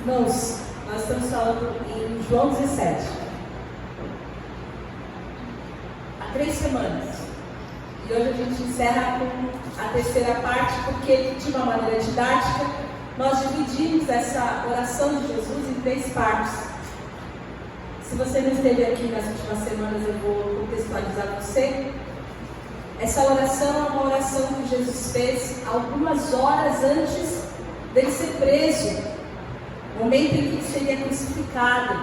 Irmãos, nós estamos falando em João 17. Há 3 semanas. E hoje a gente encerra com a terceira parte, porque de uma maneira didática, nós dividimos essa oração de Jesus em 3 partes. Se você não esteve aqui nas últimas semanas, eu vou contextualizar você. Essa oração é uma oração que Jesus fez algumas horas antes dele ser preso. Momento em que ele seria crucificado,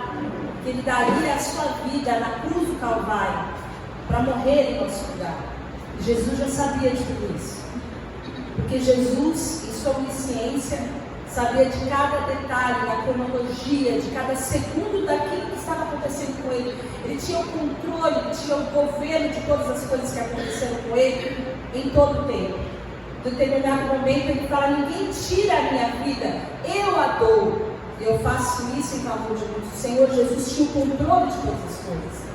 que ele daria a sua vida na cruz do Calvário, para morrer em nosso lugar. Jesus já sabia de tudo isso, porque Jesus, em sua onisciência, sabia de cada detalhe, da cronologia, de cada segundo daquilo que estava acontecendo com ele. Ele tinha o controle, ele tinha o governo de todas as coisas que aconteceram com ele em todo o tempo. Em determinado momento ele fala: ninguém tira a minha vida, eu a dou. Eu faço isso em favor de muitos. O Senhor Jesus tinha o controle de todas as coisas.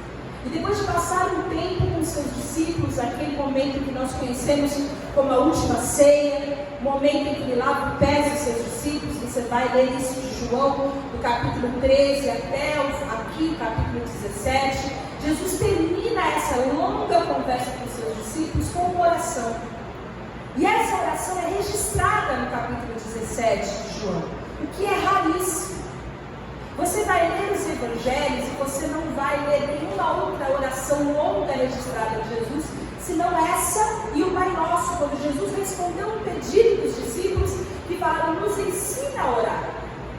E depois de passar um tempo com seus discípulos, aquele momento que nós conhecemos como a última ceia, o momento em que ele lava os pés dos seus discípulos, você vai ler isso de João, do capítulo 13 até aqui, capítulo 17. Jesus termina essa longa conversa com os seus discípulos com uma oração. E essa oração é registrada no capítulo 17 de João. O que é raríssimo. Você vai ler os evangelhos e você não vai ler nenhuma outra oração longa registrada de Jesus, senão essa e o Pai Nosso, quando Jesus respondeu um pedido dos discípulos que falaram: nos ensina a orar.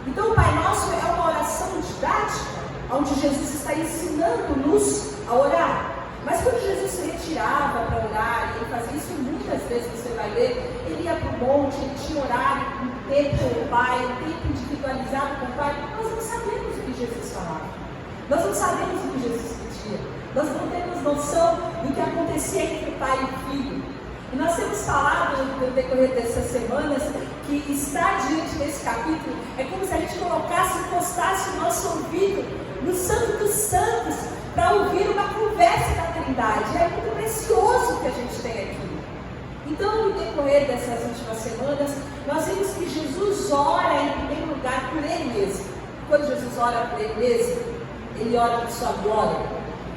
Então o Pai Nosso é uma oração didática, onde Jesus está ensinando-nos a orar. Mas quando Jesus se retirava para orar, e ele fazia isso muitas vezes, você vai ler, ele ia para o monte, ele tinha horário, um tempo com o Pai, um tempo individualizado com o Pai. Nós não sabemos o que Jesus falava, nós não sabemos o que Jesus pedia, nós não temos noção do que acontecia entre Pai e Filho. E nós temos falado no decorrer dessas semanas que estar diante desse capítulo é como se a gente colocasse, encostasse o nosso ouvido no Santo dos Santos, para ouvir uma conversa da Trindade. É muito precioso que a gente tem aqui. Então, no decorrer dessas últimas semanas, nós vimos que Jesus ora em primeiro lugar por Ele mesmo. Quando Jesus ora por Ele mesmo, Ele ora por sua glória.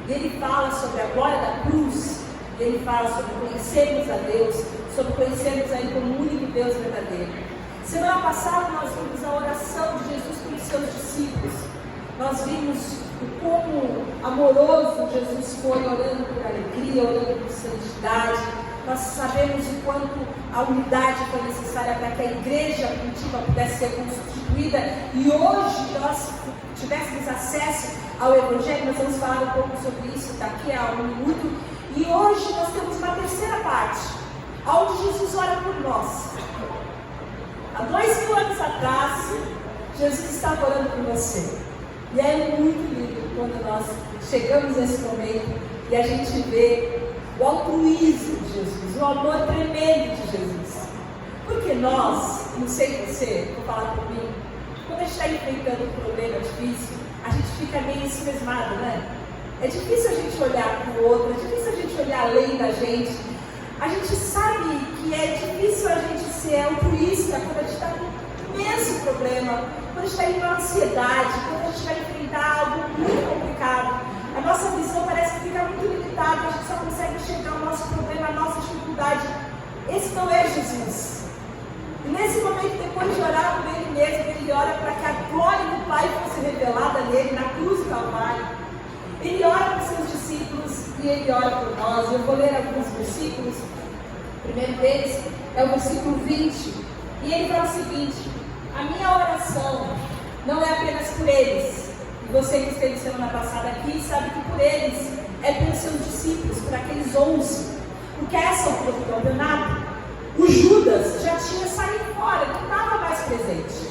E Ele fala sobre a glória da cruz. E Ele fala sobre conhecermos a Deus, sobre conhecermos a Ele como o único Deus verdadeiro. Semana passada nós vimos a oração de Jesus com os seus discípulos. Nós vimos o como amoroso Jesus foi, orando por alegria, orando por santidade. Nós sabemos o quanto a unidade foi necessária para que a igreja primitiva pudesse ser constituída. E hoje nós tivéssemos acesso ao Evangelho. Nós vamos falar um pouco sobre isso daqui a um minuto. E hoje nós temos uma terceira parte, onde Jesus ora por nós. Há 2000 anos atrás, Jesus estava orando por você. E é muito lindo quando nós chegamos nesse momento e a gente vê o altruísmo de Jesus, o amor tremendo de Jesus. Porque nós, não sei você, vou falar por mim, quando a gente está enfrentando um problema difícil, a gente fica meio ensimesmado, né? É difícil a gente olhar para o outro, é difícil a gente olhar além da gente. A gente sabe que é difícil a gente ser altruísta quando a gente está com um imenso problema, quando a gente está em uma ansiedade, quando a gente vai enfrentar algo muito complicado. A nossa visão parece que fica muito limitada, a gente só consegue enxergar o nosso problema, a nossa dificuldade. Esse não é Jesus. E nesse momento, depois de orar por Ele mesmo, Ele ora para que a glória do Pai fosse revelada nele, na cruz do Calvário. Ele ora por seus discípulos e Ele ora por nós. Eu vou ler alguns versículos. O primeiro deles é o versículo 20. E ele fala o seguinte: a minha oração não é apenas por eles. E você que esteve semana passada aqui sabe que por eles é pelos seus discípulos, por aqueles 11. Porque essa altura do campeonato, o Judas já tinha saído fora, não estava mais presente.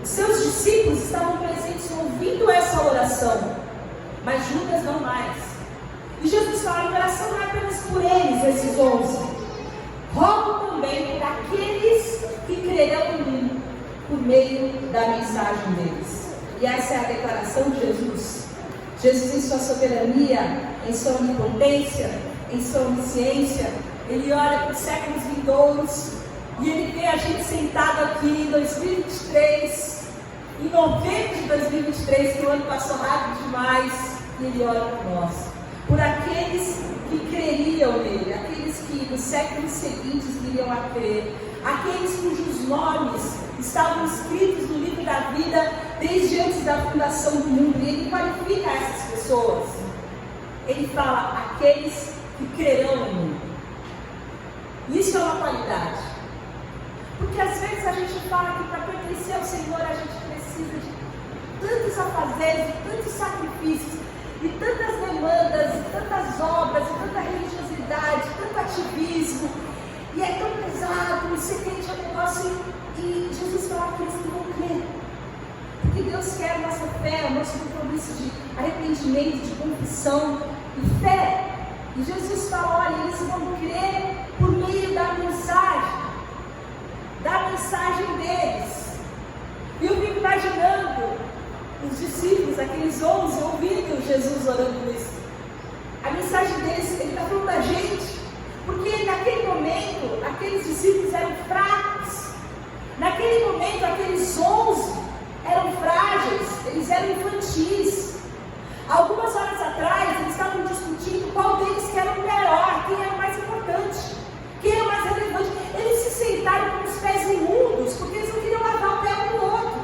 Seus discípulos estavam presentes ouvindo essa oração, mas Judas não mais. E Jesus fala: a oração não é apenas por eles, esses 11. Rogo também por aqueles que crerão em mim, por meio da mensagem deles. E essa é a declaração de Jesus. Jesus, em sua soberania, em sua onipotência, em sua onisciência, Ele ora por séculos vindouros. E Ele vê a gente sentado aqui em 2023, em novembro de 2023, que o ano passou rápido demais, e Ele ora por nós, por aqueles que creriam nele, aqueles que nos séculos seguintes viriam a crer, aqueles cujos nomes estavam escritos no livro da vida desde antes da fundação do mundo. E Ele qualifica essas pessoas. Ele fala, aqueles que crerão em mim. Isso é uma qualidade. Porque às vezes a gente fala que para pertencer ao Senhor a gente precisa de tantos afazeres, de tantos sacrifícios, de tantas demandas, de tantas obras, de tanta religiosidade, tanto ativismo. E é tão pesado, e ser crente é um negócio. E Jesus fala que eles não vão crer. Porque Deus quer a nossa fé, o nosso compromisso de arrependimento, de confissão e fé. E Jesus fala, olha, eles vão crer por meio da mensagem deles. E eu fico imaginando os discípulos, aqueles 11, ouvindo Jesus orando isso. A mensagem deles, ele está falando da gente. Porque naquele momento, aqueles discípulos eram fracos. Naquele momento, aqueles 11 eram frágeis, eles eram infantis. Algumas horas atrás, eles estavam discutindo qual deles que era o melhor, quem era o mais importante, quem era o mais relevante. Eles se sentaram com os pés imundos, porque eles não queriam lavar o pé um do outro.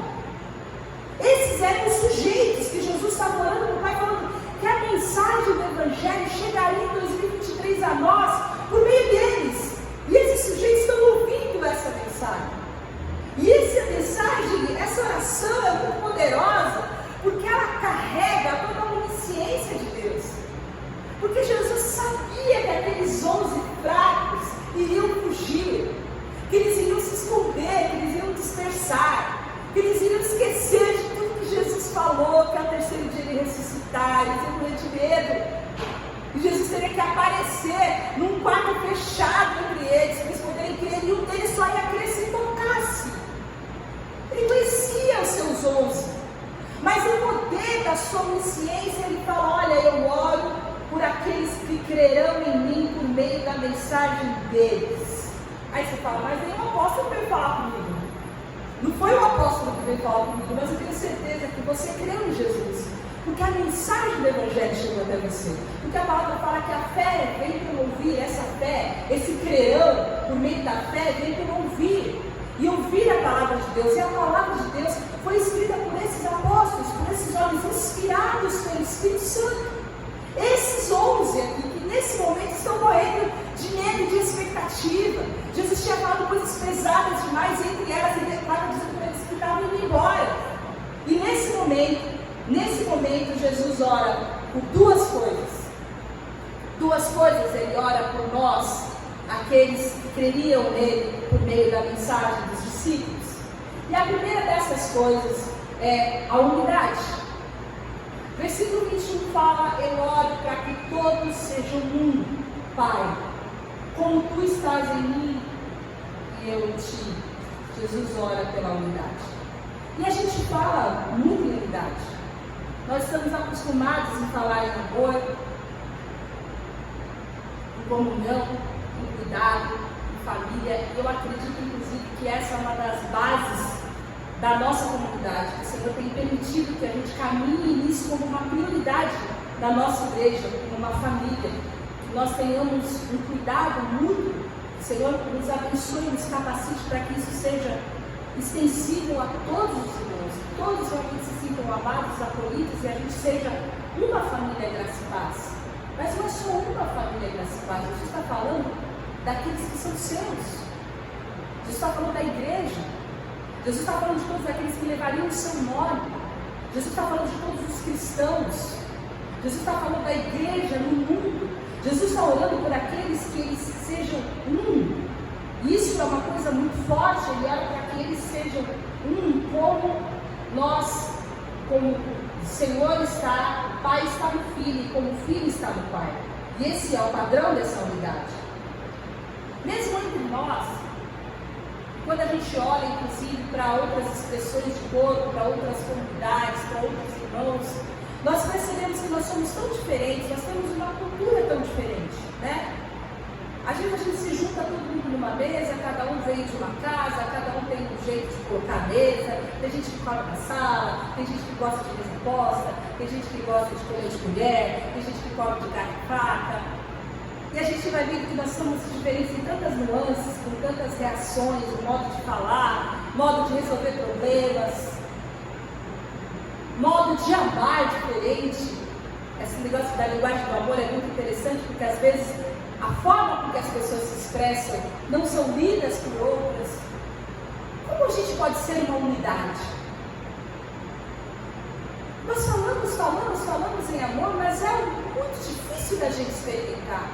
Esses eram os sujeitos que Jesus estava orando para o Pai, falando que a mensagem do Evangelho chegaria em 2023 a nós, por meio deles. E esses sujeitos estão ouvindo essa mensagem. E essa mensagem, essa oração é muito poderosa, porque ela carrega toda a onisciência de Deus. Porque Jesus sabia que aqueles 11 fracos iriam fugir, que eles iriam se esconder, que eles iam dispersar, que eles iriam esquecer de tudo que Jesus falou, que ao terceiro dia ele ressuscitar, eles iam morrer de medo. E Jesus teria que aparecer num quarto fechado entre eles, para eles poderem crer, e um deles só ia crer se tocasse. Ele conhecia os seus 11, mas no poder da sua onisciência, ele fala, olha, eu oro por aqueles que crerão em mim por meio da mensagem deles. Aí você fala, mas nenhum apóstolo veio falar comigo. Não foi o apóstolo que veio falar comigo, mas eu tenho certeza que você creu em Jesus. Porque a mensagem do Evangelho chegou até você. Porque a palavra fala que a fé vem por ouvir, essa fé, esse crerão por meio da fé, vem por ouvir. E ouvir a palavra de Deus. E a palavra de Deus foi escrita por esses apóstolos, por esses homens inspirados pelo Espírito Santo. Esses 11 aqui, que nesse momento estão morrendo de medo, de expectativa. Jesus tinha falado coisas pesadas demais, entre elas ele estava dizendo para eles que estavam indo embora. E nesse momento, Jesus ora por duas coisas. Duas coisas, ele ora por nós, aqueles que creriam nele por meio da mensagem dos discípulos. E a primeira dessas coisas é a unidade. Versículo 21 fala, eu oro para que todos sejam um, Pai, como tu estás em mim e eu em ti. Jesus ora pela unidade. E a gente fala muito em unidade. Nós estamos acostumados em falar em amor, em comunhão, em cuidado, em família. E eu acredito, inclusive, que essa é uma das bases da nossa comunidade. O Senhor tem permitido que a gente caminhe nisso como uma prioridade da nossa igreja, como uma família. Que nós tenhamos um cuidado mútuo. O Senhor nos abençoe, nos capacite para que isso seja extensível a todos os irmãos. Todos realmente se sintam amados, acolhidos e a gente seja uma família graça e paz. Mas não é só uma família graça e paz. Jesus está falando daqueles que são seus. Jesus está falando da igreja. Jesus está falando de todos aqueles que levariam o seu nome. Jesus está falando de todos os cristãos. Jesus está falando da igreja no mundo. Jesus está orando por aqueles que eles sejam um. Isso é uma coisa muito forte. Ele ora para que eles sejam um, como nós, como o Senhor está, o Pai está no Filho, e como o Filho está no Pai. E esse é o padrão dessa unidade. Mesmo entre nós, quando a gente olha, inclusive, para outras expressões de corpo, para outras comunidades, para outros irmãos, nós percebemos que nós somos tão diferentes, nós temos uma cultura tão diferente, né? A gente se junta todo mundo numa mesa, cada um vem de uma casa, cada um tem um jeito de colocar a mesa, tem gente que come na sala, tem gente que gosta de mesa posta, tem gente que gosta de comer de colher, tem gente que come de garfo e faca. E a gente vai vendo que nós somos diferentes em tantas nuances, com tantas reações, o modo de falar, modo de resolver problemas, modo de amar diferente. Esse negócio da linguagem do amor é muito interessante, porque às vezes a forma com que as pessoas se expressam não são lidas por outras. Como a gente pode ser uma unidade? Nós falamos em amor, mas é muito difícil da gente experimentar.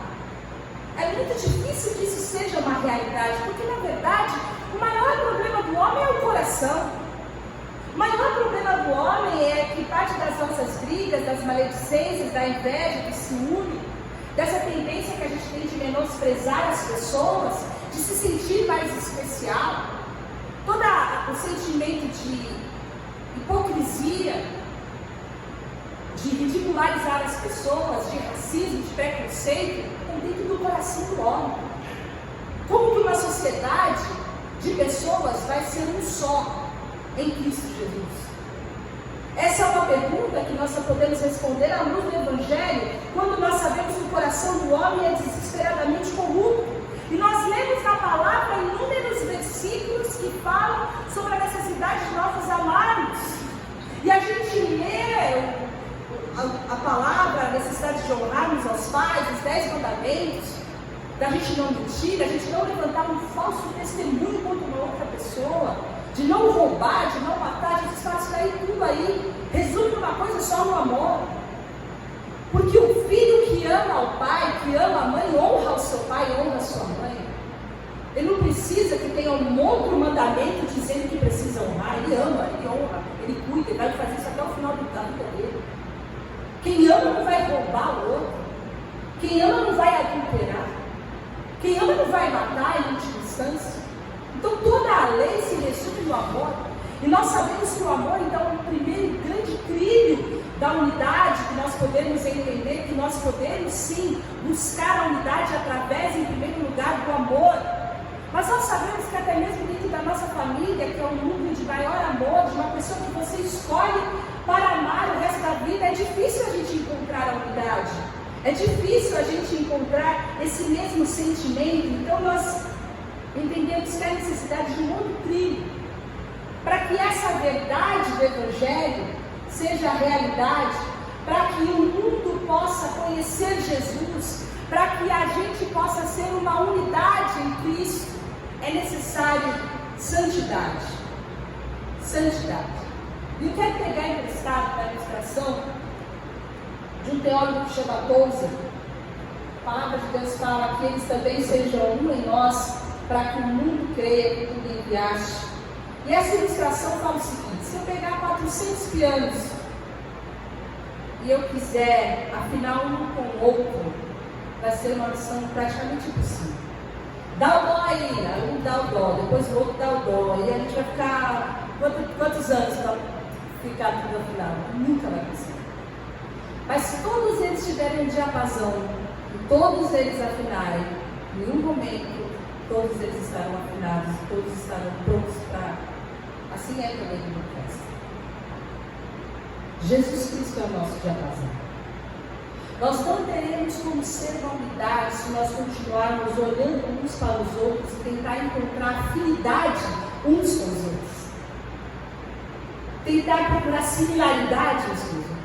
É muito difícil que isso seja uma realidade, porque na verdade o maior problema do homem é o coração. O maior problema do homem é que parte das nossas brigas, das maledicências, da inveja, do ciúme, dessa tendência que a gente tem de menosprezar as pessoas, de se sentir mais especial, todo o sentimento de hipocrisia, de ridicularizar as pessoas, de racismo, de preconceito, é dentro do coração do homem. Como que uma sociedade de pessoas vai ser um só em Cristo Jesus? Essa é uma pergunta que nós só podemos responder à luz do Evangelho quando nós sabemos que o coração do homem é desesperadamente corrupto. E nós lemos na palavra inúmeros versículos que falam sobre a necessidade de nós nos amarmos. E a gente lê a palavra, a necessidade de honrarmos aos pais, os 10 mandamentos, da gente não mentir, da gente não levantar um falso testemunho contra uma outra pessoa, de não roubar, de não matar. Jesus fala isso daí, tudo aí resume uma coisa só, no amor. Porque o filho que ama o pai, que ama a mãe, honra o seu pai, honra a sua mãe. Ele não precisa que tenha um outro mandamento dizendo que precisa honrar. Ele ama, ele honra, ele cuida, ele vai fazer isso até o final da vida dele. Quem ama não vai roubar o outro. Quem ama não vai adulterar. Quem ama não vai matar em última instância. Então toda a lei se resume no amor. E nós sabemos que o amor, então, é o primeiro grande trilho da unidade, que nós podemos entender, que nós podemos sim buscar a unidade através, em primeiro lugar, do amor. Mas nós sabemos que até mesmo dentro da nossa família, que é um núcleo de maior amor, de uma pessoa que você escolhe para amar o resto da vida, é difícil a gente encontrar a unidade. É difícil a gente encontrar esse mesmo sentimento. Então nós entendemos que há necessidade de um outro trilho, para que essa verdade do Evangelho seja a realidade, para que o mundo possa conhecer Jesus, para que a gente possa ser uma unidade em Cristo, é necessário santidade. Santidade. E eu quero pegar emprestado para a ilustração de um teólogo que chama Tozer. A palavra de Deus fala que eles também sejam um em nós, para que o mundo creia que tu me enviaste. E essa ilustração fala o seguinte: se eu pegar 400 pianos e eu quiser afinar um com o outro, vai ser uma missão praticamente impossível. Dá o dó aí, um dá o dó, depois o outro dá o dó, e a gente vai ficar quantos anos para ficar tudo afinado? Nunca vai conseguir. Mas se todos eles tiverem um diapasão e todos eles afinarem, em um momento todos eles estarão afinados, todos estarão prontos para. Assim é também no festa. Jesus Cristo é o nosso diapasão. Nós não teremos como ser uma unidade se nós continuarmos olhando uns para os outros e tentar encontrar afinidade uns com os outros. Tentar procurar similaridade uns com os outros.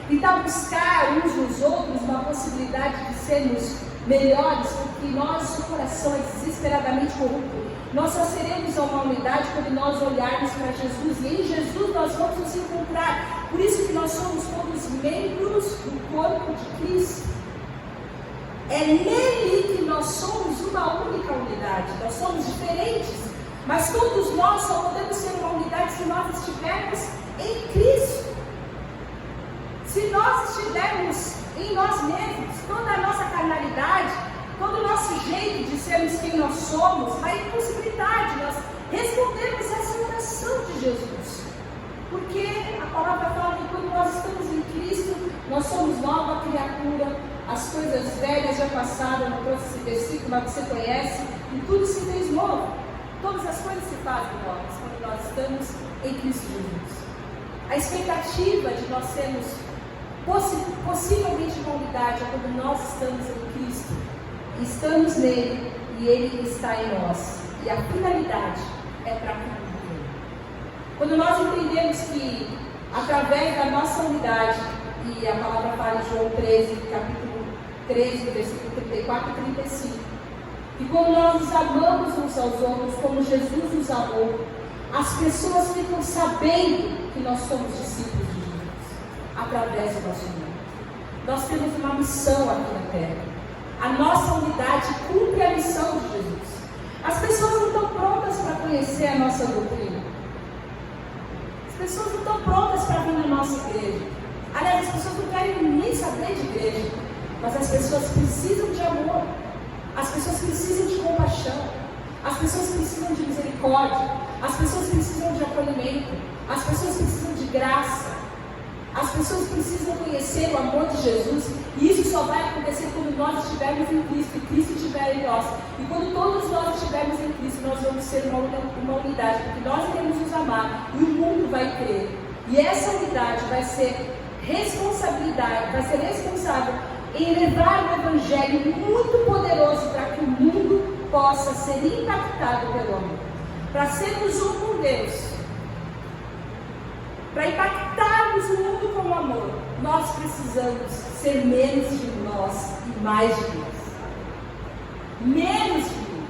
Tentar buscar uns nos outros uma possibilidade de sermos melhores, porque nosso coração é desesperadamente corrupto. Nós só seremos uma unidade quando nós olharmos para Jesus, e em Jesus nós vamos nos encontrar. Por isso que nós somos todos membros do corpo de Cristo. É nele que nós somos uma única unidade. Nós somos diferentes, mas todos nós só podemos ser uma unidade se nós estivermos em Cristo. Se nós estivermos em nós mesmos, toda a nossa carnalidade, todo o nosso jeito de sermos quem nós somos, vai impossibilitar de nós respondermos essa oração de Jesus. Porque a palavra fala que quando nós estamos em Cristo, nós somos nova criatura, as coisas velhas já passada eu não trouxe esse versículo, mas você conhece, e tudo se fez novo. Todas as coisas se fazem novas quando nós estamos em Cristo Jesus. A expectativa de nós sermos possivelmente uma unidade é quando nós estamos em Cristo, estamos nele e ele está em nós. E a finalidade é para cumprir. Quando nós entendemos que através da nossa unidade, e a palavra fala em João 13, capítulo 13, versículo 34 e 35, e quando nós nos amamos uns aos outros como Jesus nos amou, as pessoas ficam sabendo que nós somos discípulos de Jesus, através do nosso nome. Nós temos uma missão aqui na terra. A nossa unidade cumpre a missão de Jesus. As pessoas não estão prontas para conhecer a nossa doutrina. As pessoas não estão prontas para vir na nossa igreja. Aliás, as pessoas não querem nem saber de igreja. Mas as pessoas precisam de amor. As pessoas precisam de compaixão. As pessoas precisam de misericórdia. As pessoas precisam de acolhimento. As pessoas precisam de graça. As pessoas precisam conhecer o amor de Jesus. E isso só vai acontecer quando nós estivermos em Cristo e Cristo estiver em nós. E quando todos nós estivermos em Cristo, nós vamos ser uma unidade, porque nós iremos nos amar e o mundo vai crer. E essa unidade vai ser responsabilidade, vai ser responsável em levar um evangelho muito poderoso para que o mundo possa ser impactado pelo amor. Para sermos um com Deus, para impactarmos o mundo com o amor, nós precisamos ser menos de nós e mais de Deus. Menos de mim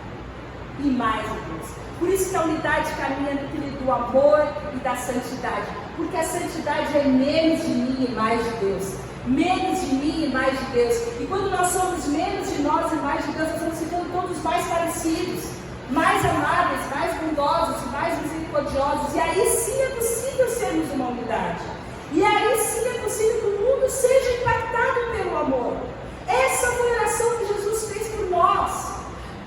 e mais de Deus. Por isso que a unidade caminha no trilho do amor e da santidade. Porque a santidade é menos de mim e mais de Deus. Menos de mim e mais de Deus. E quando nós somos menos de nós e mais de Deus, nós vamos ficando todos mais parecidos, mais amáveis, mais bondosos, mais misericordiosos. E aí sim é possível sermos uma unidade. E aí sim é possível que o mundo seja impactado pelo amor. Essa foi a oração que Jesus fez por nós,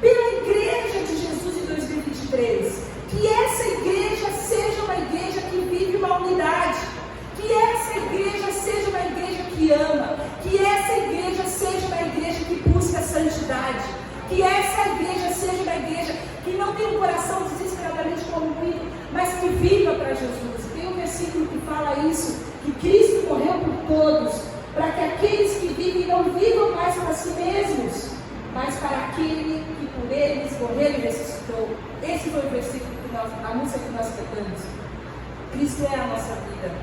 pela igreja de Jesus em 2023. Que essa igreja seja uma igreja que vive uma unidade. Que essa igreja seja uma igreja que ama. Que essa igreja seja uma igreja que busca santidade. Que essa igreja seja uma igreja que não tem um coração desesperadamente corrompido, mas que viva para Jesus. Tem um versículo que fala isso, que Cristo morreu por todos, para que aqueles que vivem não vivam mais para si mesmos, mas para aquele que por eles morreu e ressuscitou. Esse foi o versículo, a música que nós cantamos. Cristo é a nossa vida,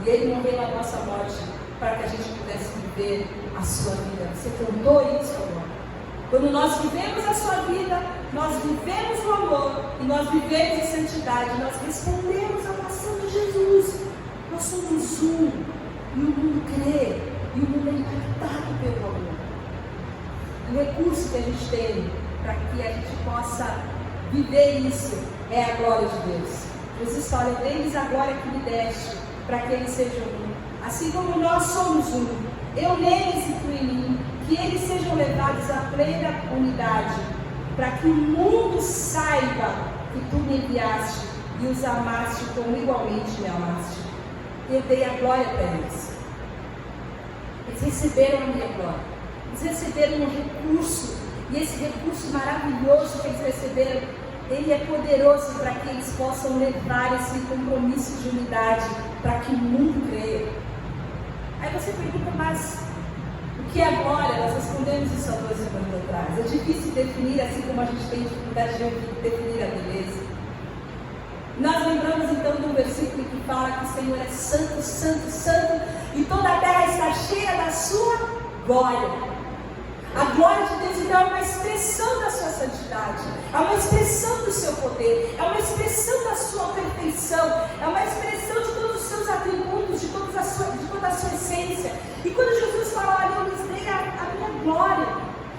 e Ele morreu a nossa morte, para que a gente pudesse viver a sua vida. Você cantou isso agora? Quando nós vivemos a sua vida, nós vivemos o amor, e nós vivemos a santidade, nós respondemos à oração de Jesus. Nós somos um, e o mundo crê, e o mundo é impactado pelo amor. O recurso que a gente tem para que a gente possa viver isso é a glória de Deus. Jesus fala: eu dei-lhes a glória que me deste, para que eles sejam um. Assim como nós somos um, eu neles e tu em mim, que eles sejam levados à plena unidade, para que o mundo saiba que tu me enviaste e os amaste como igualmente me amaste. Eu dei a glória para eles. Eles receberam a minha glória. Eles receberam um recurso, e esse recurso maravilhoso que eles receberam, ele é poderoso para que eles possam levar esse compromisso de unidade, para que o mundo creia. Aí você pergunta, mas o que é a glória? Nós respondemos isso há 2 semanas atrás. É difícil definir, assim como a gente tem dificuldade de definir a beleza. Nós lembramos então de um versículo que fala que o Senhor é santo, santo, santo, e toda a terra está cheia da sua glória. A glória de Deus então é uma expressão da sua santidade, é uma expressão do seu poder, é uma expressão da sua perfeição, é uma expressão de todos os seus atributos, de toda a sua essência. E quando Jesus fala: olha, eu lhes dei a minha glória,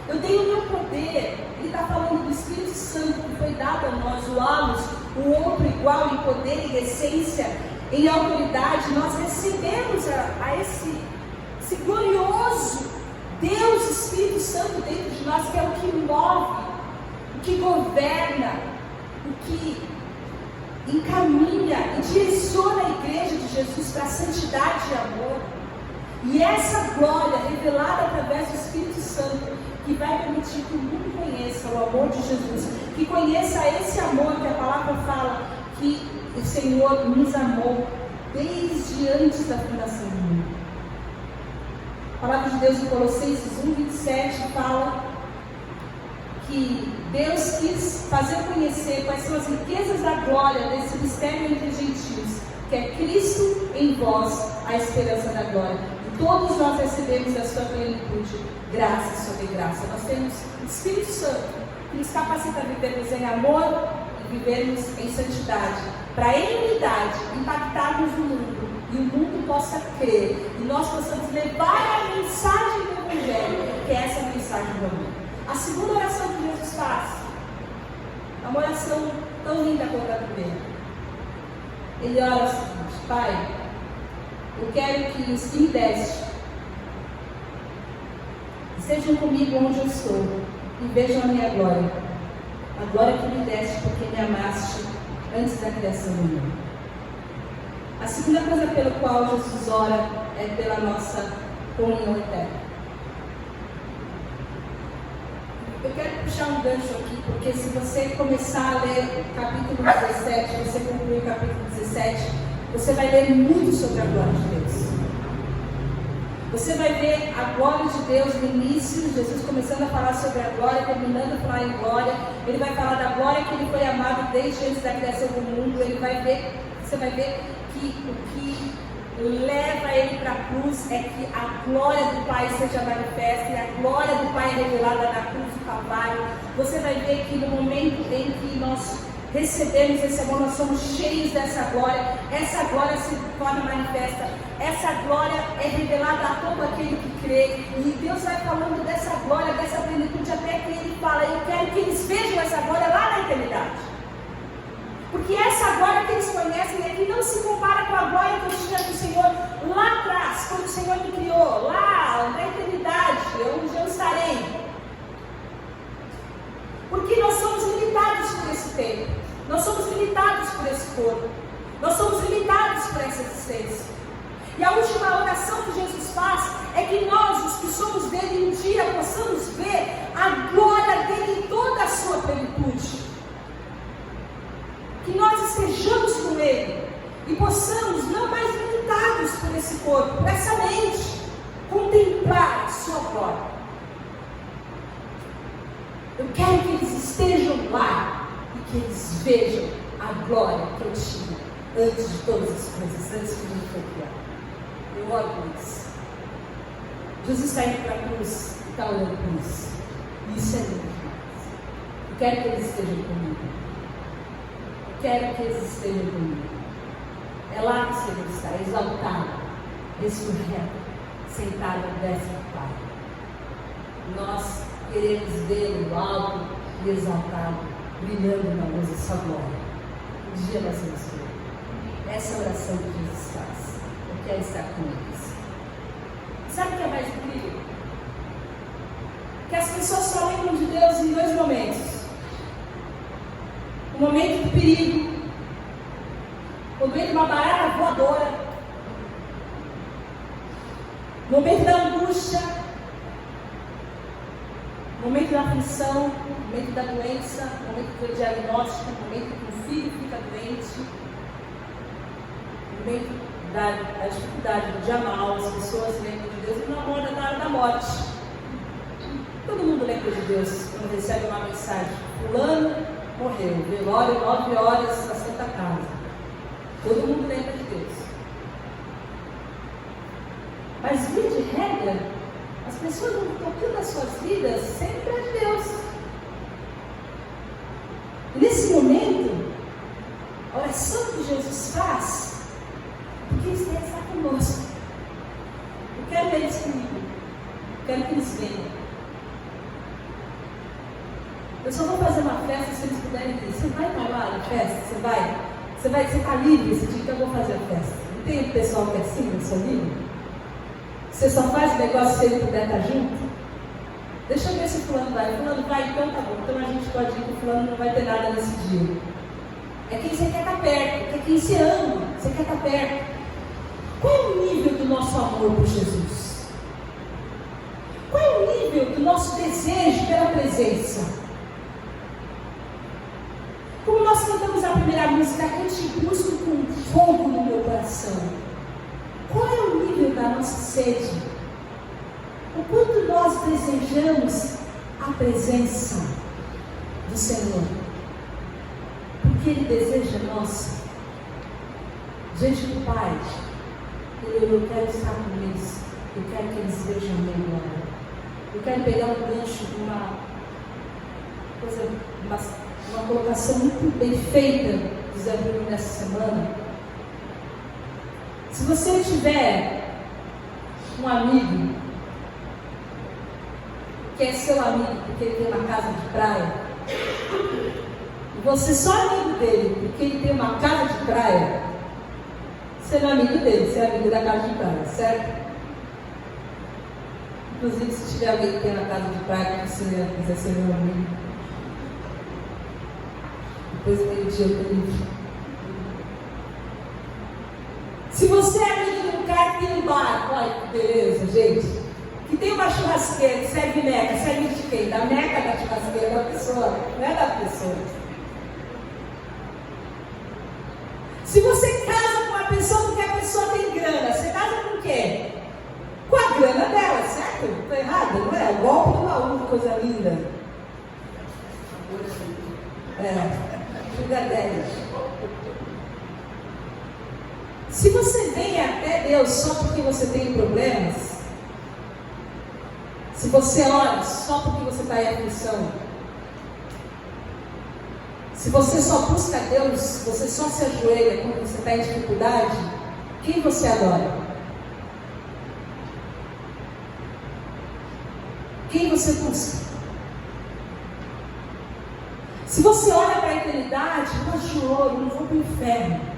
eu dei o meu poder, Ele está falando do Espírito Santo que foi dado a nós, o alus, o outro igual em poder, em essência, em autoridade. Nós recebemos a esse glorioso Deus, Espírito Santo dentro de nós, que é o que move, o que governa, o que encaminha e direciona a igreja de Jesus para a santidade e amor. E essa glória revelada através do Espírito Santo que vai permitir que o mundo conheça o amor de Jesus, que conheça esse amor que a palavra fala, que o Senhor nos amou desde antes da fundação do mundo. A palavra de Deus em Colossenses 1:27 fala que Deus quis fazer conhecer quais são as riquezas da glória desse mistério entre os gentios, que é Cristo em vós, a esperança da glória. E todos nós recebemos da sua plenitude, graça sobre graça. Nós temos o Espírito Santo, que nos capacita a vivermos em amor e vivermos em santidade, para em unidade impactarmos o mundo, e o mundo possa crer, e nós possamos levar a mensagem do Evangelho, que é essa mensagem do amor. A segunda oração que Jesus faz é uma oração tão linda quanto a primeira. Ele ora o seguinte: Pai, eu quero que os que me deste estejam comigo onde eu estou e vejam a minha glória, a glória que me deste porque me amaste antes da criação do mundo. A segunda coisa pela qual Jesus ora é pela nossa comunhão eterna. Eu quero puxar um gancho aqui, porque se você começar a ler o capítulo 17, você concluir o capítulo 17, você vai ler muito sobre a glória de Deus. Você vai ver a glória de Deus no início, Jesus começando a falar sobre a glória, terminando a falar em glória. Ele vai falar da glória que ele foi amado desde antes da criação do mundo. Você vai ver que o que leva ele para a cruz é que a glória do Pai seja manifesta, e a glória do Pai é revelada na cruz do Calvário. Você vai ver que no momento em que nós recebemos esse amor, nós somos cheios dessa glória, essa glória se torna manifesta, essa glória é revelada a todo aquele que crê, e Deus vai falando dessa glória, dessa plenitude, até que ele fala: eu quero que eles vejam essa glória lá na eternidade. Porque essa glória que eles conhecem aqui não se compara com a glória que eu tinha do Senhor lá atrás, quando o Senhor me criou, lá na eternidade, onde eu estarei. Porque nós somos limitados por esse tempo, nós somos limitados por esse corpo, nós somos limitados por essa existência. E a última oração que Jesus faz é que nós, os que somos dele, um dia possamos ver a glória dele em toda a sua plenitude. Que nós estejamos com ele e possamos, não mais limitados por esse corpo, por essa mente, contemplar a sua glória. Eu quero que eles estejam lá e que eles vejam a glória que eu tinha antes de todas as coisas, antes que o mundo foi criado. Eu oro por isso. Jesus está indo para a cruz e está orando por isso. Isso é muito demais. Eu quero que eles estejam comigo. Eu quero que eles estejam comigo. É lá que o Senhor está, exaltado, ressurreto, sentado à destra do Pai. Nós queremos vê-lo alto e exaltado, brilhando na luz da sua glória. Um dia nós vamos ver. Essa é a oração que Jesus faz. Eu quero estar com eles. Sabe o que é mais incrível? Que as pessoas só lembram de Deus em dois momentos. O momento do perigo, quando entra uma barata voadora, o momento da angústia, o momento da aflição, o momento da doença, o momento do diagnóstico, o momento que o filho fica doente, o momento da dificuldade, do dia mal. As pessoas lembram de Deus na hora da morte. Todo mundo lembra de Deus quando recebe uma mensagem: fulano morreu, velório 9 horas na Santa Casa. Todo mundo lembra de Deus. Mas, via de regra, as pessoas vão tocando as suas vidas sempre para de Deus. E nesse momento, a oração que Jesus faz, porque eles querem estar conosco. Eu quero eles comigo. Eu quero que eles venham. Eu só vou fazer uma festa se eles puderem vir. Você vai estar lá na festa? Você vai estar livre esse dia, então eu vou fazer a festa. Não tem o pessoal que é assim, eu sou livre? Você só faz o negócio se ele puder estar junto? Deixa eu ver se o fulano vai. Fulano vai, então tá bom. Então a gente pode ir, porque o fulano não vai ter nada nesse dia. É quem você quer estar perto, é quem você ama, você quer estar perto. Qual é o nível do nosso amor por Jesus? Qual é o nível do nosso desejo pela presença. Como nós cantamos a primeira música, eu te busco com fogo no meu coração. Qual é o nível da nossa sede? O quanto nós desejamos a presença do Senhor? Porque Ele deseja nós. Diante do Pai, eu quero estar com eles. Eu quero que eles vejam a minha glória. Eu quero pegar um gancho de uma colocação muito bem feita do Zé Bruno nessa semana. Se você tiver um amigo que é seu amigo porque ele tem uma casa de praia, e você só é amigo dele porque ele tem uma casa de praia, você não é amigo dele, você é amigo da casa de praia, certo? Inclusive, se tiver alguém que tem uma casa de praia que você quiser ser meu amigo, depois do meio-dia eu tô livre. Se você é amigo de um cara que tem um bar, olha que beleza, gente, que tem uma churrasqueira, que serve meca, serve de quem? Da meca da churrasqueira da pessoa, não é da pessoa. Se você casa com uma pessoa porque a pessoa tem grana, você casa com quem? Com a grana dela, certo? Estou errada, não é? O golpe do baú, coisa linda. Sugar daddy. Se você vem até Deus só porque você tem problemas, se você ora só porque você está em aflição, se você só busca Deus, você só se ajoelha quando você está em dificuldade, quem você adora? Quem você busca? Se você olha para a eternidade, eu choro, não vou para o inferno.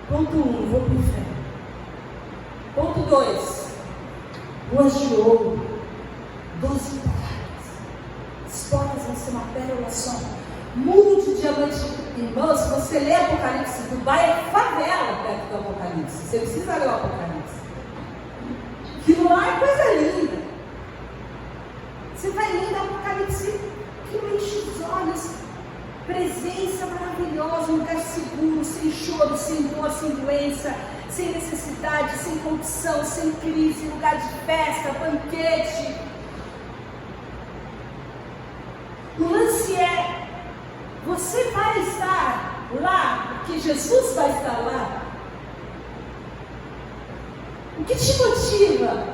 Ponto 1, não vou para o inferno. Ponto 2, ruas de ouro, 12 portas. As portas vão ser uma pérola só. Muro de diamante. Irmãos, se você lê Apocalipse, Dubai é favela perto do Apocalipse. Você precisa ler o Apocalipse. Aquilo lá é coisa linda. Você vai lendo Apocalipse, que enche os olhos. Presença maravilhosa, um lugar seguro, sem choro, sem dor, sem doença, sem necessidade, sem corrupção, sem crise, lugar de festa, banquete. O lance é, você vai estar lá, porque Jesus vai estar lá. O que te motiva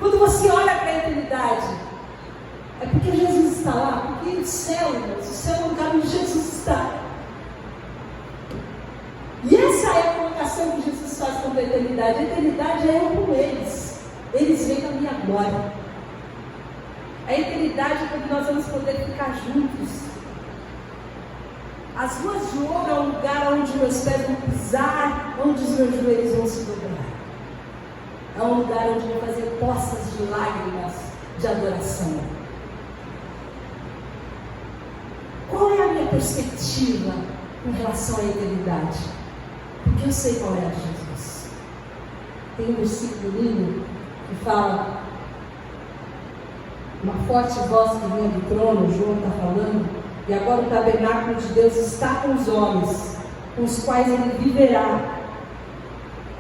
quando você olha para a eternidade? É porque Jesus está lá, porque o céu, irmãos, o céu é o lugar onde Jesus está. E essa é a colocação que Jesus faz com a eternidade. A eternidade é eu com eles. Eles vêm na minha glória. A eternidade é quando nós vamos poder ficar juntos. As ruas de ouro é um lugar onde meus pés vão pisar, onde os meus joelhos vão se dobrar. É um lugar onde eu vou fazer poças de lágrimas de adoração. Qual é a minha perspectiva em relação à eternidade? Porque eu sei qual é a de Jesus. Tem um versículo lindo que fala: uma forte voz que vinha do trono, João está falando, e agora o tabernáculo de Deus está com os homens, com os quais ele viverá.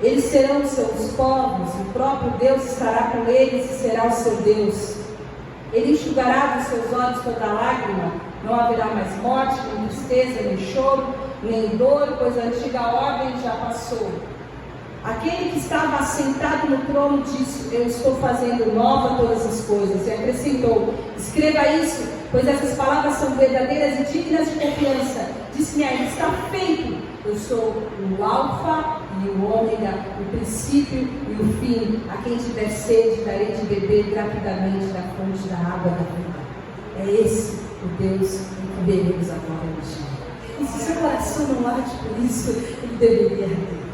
Eles serão os seus povos, o próprio Deus estará com eles e será o seu Deus. Ele enxugará dos seus olhos toda lágrima, não haverá mais morte, nem tristeza, nem choro, nem dor, pois a antiga ordem já passou. Aquele que estava assentado no trono disse: eu estou fazendo nova todas as coisas. E acrescentou: escreva isso, pois essas palavras são verdadeiras e dignas de confiança. Disse-me ainda: está feito. Eu sou o Alfa e o Ômega, o princípio e o fim. A quem tiver sede, darei de beber gratuitamente da fonte da água da vida. É esse o Deus em que veremos a glória do dia. E se seu coração não arde por isso, ele deveria arder.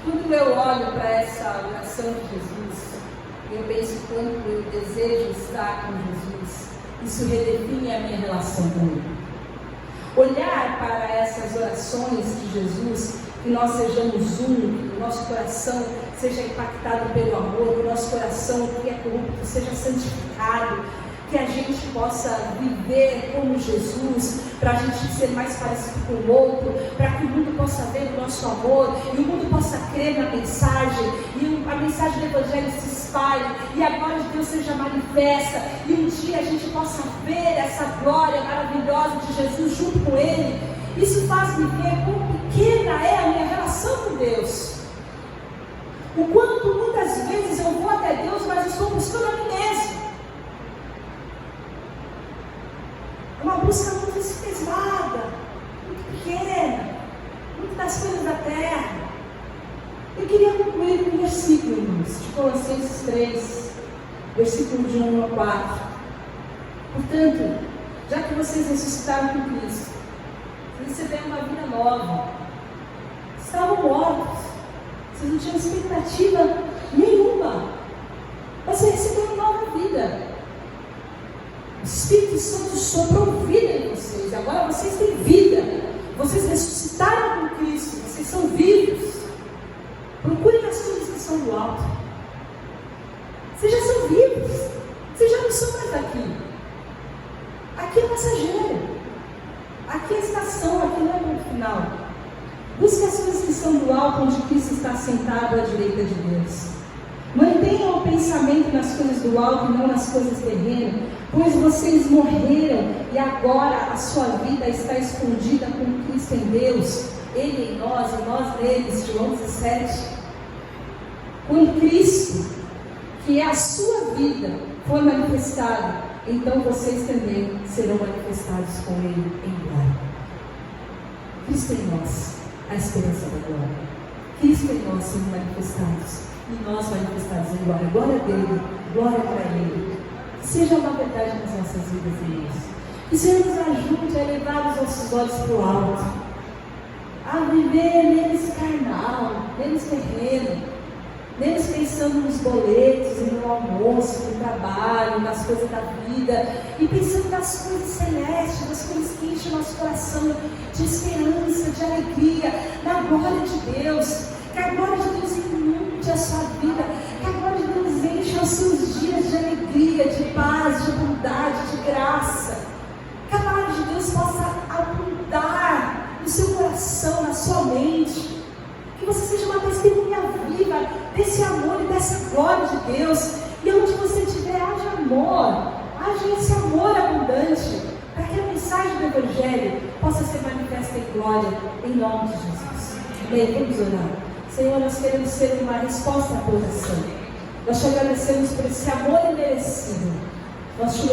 Quando eu olho para essa oração de Jesus, eu penso quanto eu desejo estar com Jesus. Isso redefine a minha relação com Ele. olhar para essas orações de Jesus, que nós sejamos um, que o nosso coração seja impactado pelo amor, que o nosso coração que é corrupto seja santificado, que a gente possa viver como Jesus, para a gente ser mais parecido com o outro, para que o mundo possa ver o nosso amor, e o mundo possa crer na mensagem, e a mensagem do Evangelho se espalhe, e a glória de Deus seja manifesta, e um dia a gente possa ver essa glória maravilhosa de Jesus junto com Ele. Isso faz me ver quão pequena é a minha relação com Deus, o quanto muitas vezes eu vou até Deus, mas estou buscando a mim mesmo. Uma busca muito pesada, muito pequena, muito das coisas da terra. Eu queria concluir com um versículo, irmãos, de Colossenses 3, versículo de 1 a 4. Portanto, já que vocês ressuscitaram com Cristo, receberam uma vida nova, estavam mortos, vocês não tinham expectativa nenhuma, você recebeu uma nova vida. O Espírito Santo soprou vida em vocês. Agora vocês têm vida. Vocês ressuscitaram com Cristo. Vocês são vivos. Procurem as coisas que são do alto. Vocês já são vivos. Vocês já não são mais daqui. Aqui é passageiro. Aqui é estação. Aqui não é ponto final. Busque as coisas que são do alto, onde Cristo está sentado à direita de Deus. Mantenham o pensamento nas coisas do alto e não nas coisas terrenas, pois vocês morreram e agora a sua vida está escondida com Cristo em Deus, Ele em nós e nós neles. João 17. Quando Cristo, que é a sua vida, for manifestado, então vocês também serão manifestados com Ele em glória. Cristo em nós, a esperança da glória. Cristo em nós sendo manifestados, e nós manifestados em glória. Glória dele, glória para Ele. Seja uma verdade nas nossas vidas, irmãos. Que o Senhor nos ajude a levar os nossos olhos para o alto, a viver menos carnal, menos terreno, menos pensando nos boletos, no almoço, no trabalho, nas coisas da vida, e pensando nas coisas celestes, nas coisas que enchem o nosso coração de esperança, de alegria, na glória de Deus. Que a glória de Deus inunde a sua vida, que a glória de Deus encha os seus dias de alegria, de paz, de bondade, de graça. Que a palavra de Deus possa abundar no seu coração, na sua mente. Que você seja uma testemunha viva desse amor e dessa glória de Deus. E onde você estiver, haja amor, haja esse amor abundante, para que a mensagem do Evangelho possa ser manifesta em glória, em nome de Jesus. Amém? Vamos orar. Senhor, nós queremos ser uma resposta à tua oração. Nós te agradecemos por esse amor imerecido. Nós te